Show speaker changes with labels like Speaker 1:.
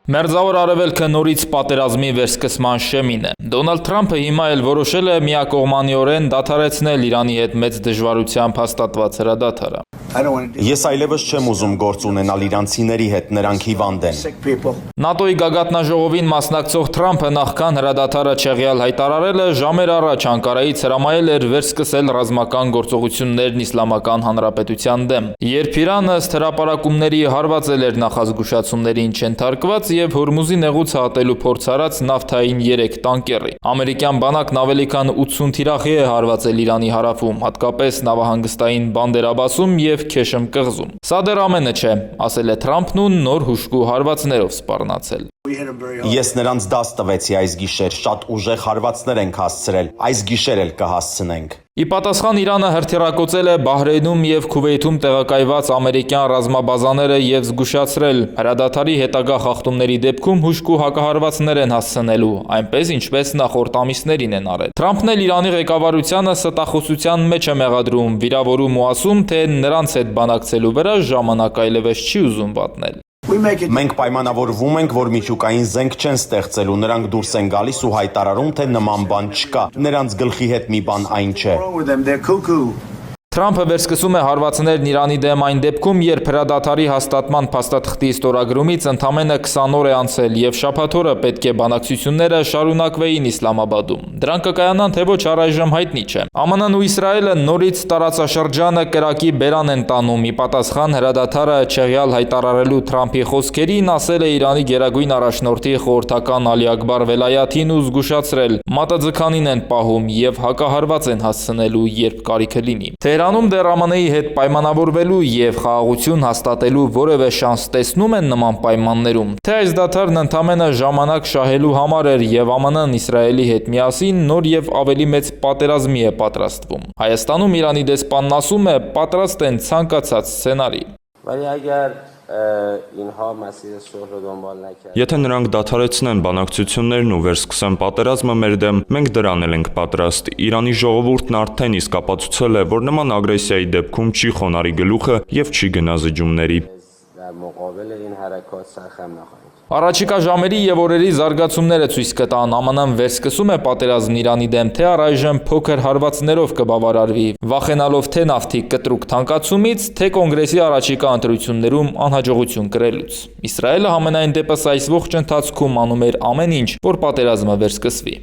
Speaker 1: Մերձավոր Արևելքը նորից պատերազմի վերսկսման շեմին է։ Դոնալդ Թրամփը հիմա էլ որոշել է միակողմանիորեն դադարեցնել Իրանի հետ մեծ դժվարությամբ հաստատված հրադադարը։
Speaker 2: Ես այլևս չեմ ուզում գործ ունենալ իրանցիների հետ, նրանք հիվանդ են։
Speaker 1: ՆԱՏՕ-ի գագաթնաժողովին մասնակցող Թրամփը նախքան հրադադարը չեղյալ հայտարարելը ժամեր առաջ Անկարայից հրամայել էր վերսկսել ռազմական գործողություններն Իսլամական Հանրապետության դեմ։ Երբ Իրանը ըստ հրապարակումների հարվածել էր նախազգուշացումներին չենթարկված եւ Հորմուզի նեղուցը հատելու փորձ արած նավթային 3 տանկերի։ Ամերիկյան բանակն ավելի քան 80 թիրախի է հարվածել Իրանի հարավում, հատկապես նավահանգստային Բանդեր Աբբասում եւ Քեշմ կղզում։ Սա դեռ ամենը չէ, ասել է Թրամփն ու նոր հուժկու հարվածներով սպառնացել։
Speaker 2: Ես նրանց դաս տվեցի այս գիշեր, շատ ուժեղ հարվածներ ենք հասցրել, այս գիշեր էլ կհասցնենք։
Speaker 1: Ի պատասխան Իրանը հրթիռակոծել է Բահրեյնում եւ Քուվեյթում տեղակայված ամերիկյան ռազմաբազաները եւ զգուշացրել հրադադարի հետագա խախտումների դեպքում հուժկու հակահարվածներ են հասցնելու, այնպես ինչպես նախորդ ամիսներին են արել։ Թրամփն էլ Իրանի ղեկավարությանը ստախոսության մեջ է մեղադրում, վիրավորում ու ասում, թե նրանց հետ բանակցելու վրա ժամանակ այլևս չի ուզում վատնել։
Speaker 2: Մենք պայմանավորվում ենք, որ միջուկային զենք չեն ստեղծելու, նրանք դուրս են գալիս ու հայտարարում, թե նման բան չկա, նրանց գլխի հետ մի բան այն չէ։
Speaker 1: Թրամփը վերսկսում է հարվածներն Իրանի դեմ այն դեպքում, երբ հրադադարի հաստատման փաստաթղթի ստորագրումից ընդամենը 20 օր է անցել եւ շաբաթ օրը պետք է բանակցությունները շարունակվեին Իսլամաբադում։ Դրանք կկայանան թե ոչ առայժմ հայտնի չէ։ ԱՄՆ-ն ու Իսրայելը նորից տարածաշրջանը կրակի բերան են տանում։ Ի պատասխան հրադադարը չեղյալ հայտարարելու Թրամփի խոսքերին ասել է Իրանի գերագույն առաջնորդի խորհրդական Ալի Աքբար Վելայաթին ու զգուշացրել. «Մատաձգանին են պահում եւ հակահարված են հասցնելու, երբ կարիքը լինի»։ Իրանում դեռ ԱՄՆ-ի հետ պայմանավորվելու եւ խաղաղություն հաստատելու որևէ շանս տեսնում են նման պայմաններում, թե այս դադարն ընդամենը ժամանակ շահելու համար էր եւ ԱՄՆ-ն Իսրայելի հետ միասին նոր եւ ավելի մեծ պատերազմի է պատրաստվում։ Հայաստանում Իրանի դեսպանն ասում է, պատրաստ են ցանկացած սցենարի։
Speaker 3: Եթե նրանք դադարեցնեն բանակցություններն ու վերսկսեն պատերազմը մեր դեմ, մենք դրան էլ ենք պատրաստ։ Իրանի ժողովուրդն արդեն իսկ ապացուցել է, որ նման ագրեսիայի դեպքում չի խոնարհի գլուխը եւ չի գնա զիջումների։
Speaker 1: Առաջիկա ժամերի եւ օրերի զարգացումները ցույց կտան ԱՄՆ-ն վերսկսում է պատերազմն Իրանի դեմ, թե առայժմ փոքր հարվածներով կբավարարվի, վախենալով թե նավթի կտրուկ թանկացումից, թե կոնգրեսի առաջիկա ընտրություններում անհաջողություն կրելուց։ Իսրայելը համենայն դեպս այս ողջ ընթացքում անում էր ամեն ինչ, որ պատերազմը վերսկսվի։